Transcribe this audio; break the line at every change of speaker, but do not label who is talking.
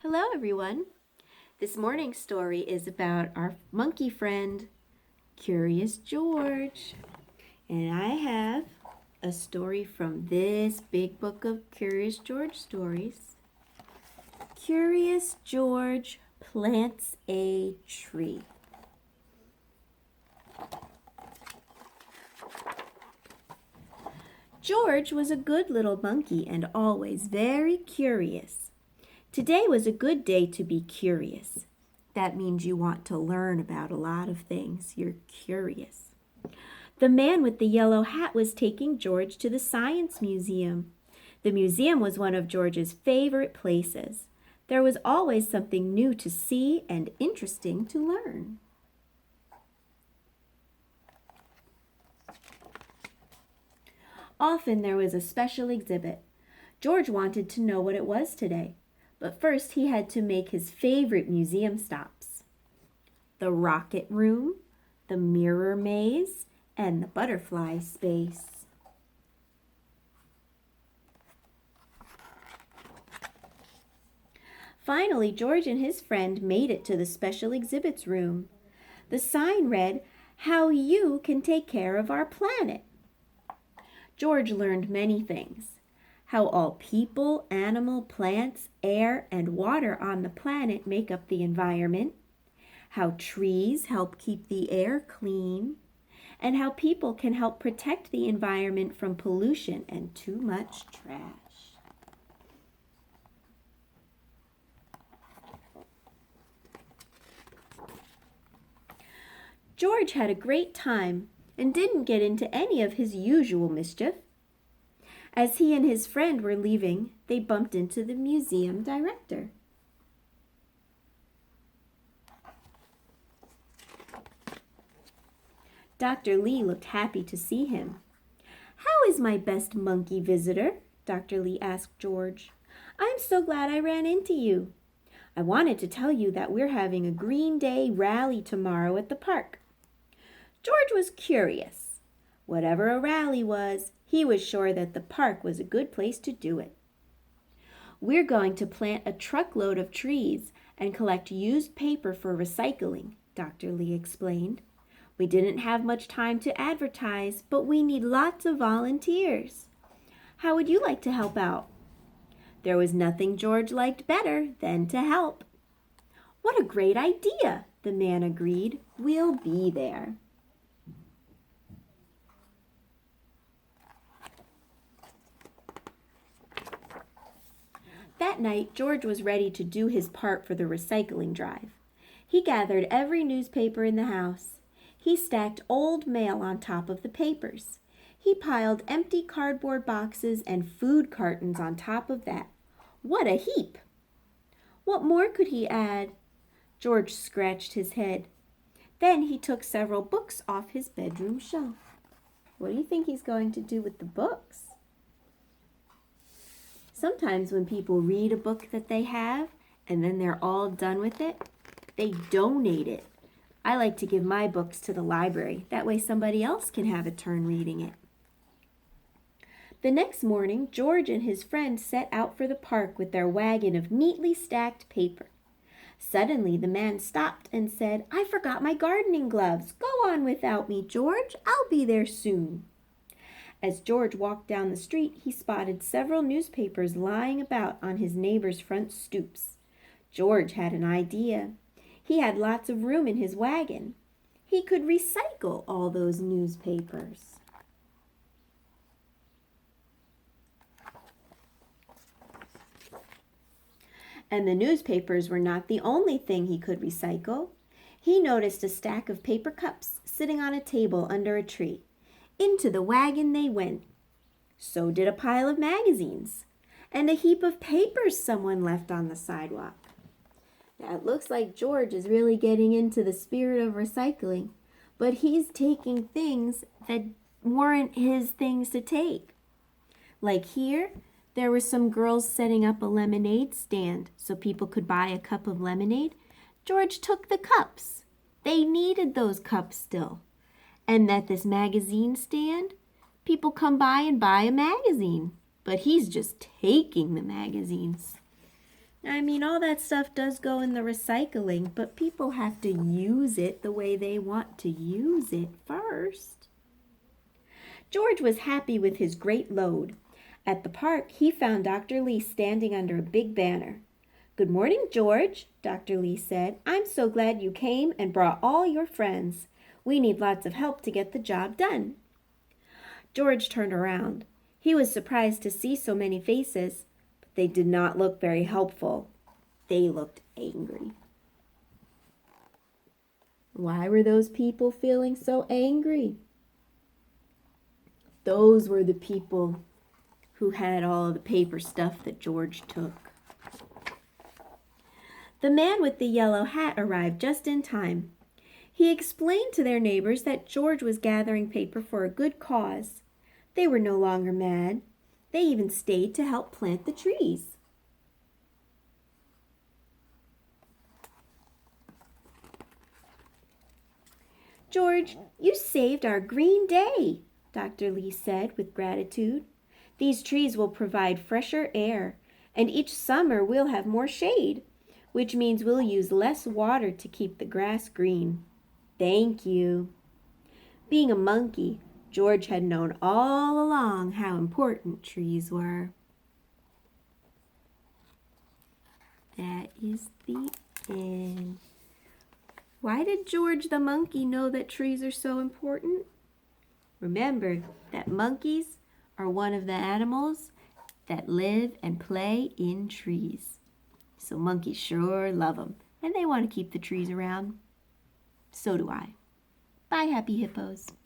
Hello, everyone. This morning's story is about our monkey friend, Curious George. And I have a story from this big book of Curious George stories. Curious George plants a tree. George was a good little monkey and always very curious. Today was a good day to be curious. That means you want to learn about a lot of things. You're curious. The man with the yellow hat was taking George to the Science Museum. The museum was one of George's favorite places. There was always something new to see and interesting to learn. Often there was a special exhibit. George wanted to know what it was today. But first he had to make his favorite museum stops. The rocket room, the mirror maze, and the butterfly space. Finally, George and his friend made it to the special exhibits room. The sign read, "How you can take care of our planet." George learned many things. How all people, animal, plants, air, and water on the planet make up the environment, how trees help keep the air clean, and how people can help protect the environment from pollution and too much trash. George had a great time and didn't get into any of his usual mischief. As he and his friend were leaving, they bumped into the museum director. Dr. Lee looked happy to see him. "How is my best monkey visitor?" Dr. Lee asked George. "I'm so glad I ran into you. I wanted to tell you that we're having a Green Day rally tomorrow at the park." George was curious. Whatever a rally was, he was sure that the park was a good place to do it. "We're going to plant a truckload of trees and collect used paper for recycling," Dr. Lee explained. "We didn't have much time to advertise, but we need lots of volunteers. How would you like to help out?" There was nothing George liked better than to help. "What a great idea," the man agreed. "We'll be there." That night, George was ready to do his part for the recycling drive. He gathered every newspaper in the house. He stacked old mail on top of the papers. He piled empty cardboard boxes and food cartons on top of that. What a heap! What more could he add? George scratched his head. Then he took several books off his bedroom shelf. What do you think he's going to do with the books? Sometimes when people read a book that they have and then they're all done with it, they donate it. I like to give my books to the library. That way somebody else can have a turn reading it. The next morning, George and his friend set out for the park with their wagon of neatly stacked paper. Suddenly, the man stopped and said, "I forgot my gardening gloves. Go on without me, George. I'll be there soon." As George walked down the street, he spotted several newspapers lying about on his neighbor's front stoops. George had an idea. He had lots of room in his wagon. He could recycle all those newspapers. And the newspapers were not the only thing he could recycle. He noticed a stack of paper cups sitting on a table under a tree. Into the wagon they went. So did a pile of magazines and a heap of papers someone left on the sidewalk. Now it looks like George is really getting into the spirit of recycling, but he's taking things that weren't his things to take. Like here, there were some girls setting up a lemonade stand so people could buy a cup of lemonade. George took the cups. They needed those cups still. And at this magazine stand, people come by and buy a magazine, but he's just taking the magazines. I mean, all that stuff does go in the recycling, but people have to use it the way they want to use it first. George was happy with his great load. At the park, he found Dr. Lee standing under a big banner. "Good morning, George," Dr. Lee said. "I'm so glad you came and brought all your friends. We need lots of help to get the job done." George turned around. He was surprised to see so many faces, but they did not look very helpful. They looked angry. Why were those people feeling so angry? Those were the people who had all of the paper stuff that George took. The man with the yellow hat arrived just in time. He explained to their neighbors that George was gathering paper for a good cause. They were no longer mad. They even stayed to help plant the trees. "George, you saved our green day," Dr. Lee said with gratitude. "These trees will provide fresher air, and each summer we'll have more shade, which means we'll use less water to keep the grass green. Thank you." Being a monkey, George had known all along how important trees were. That is the end. Why did George the monkey know that trees are so important? Remember that monkeys are one of the animals that live and play in trees. So monkeys sure love them, and they want to keep the trees around. So do I. Bye, happy hippos.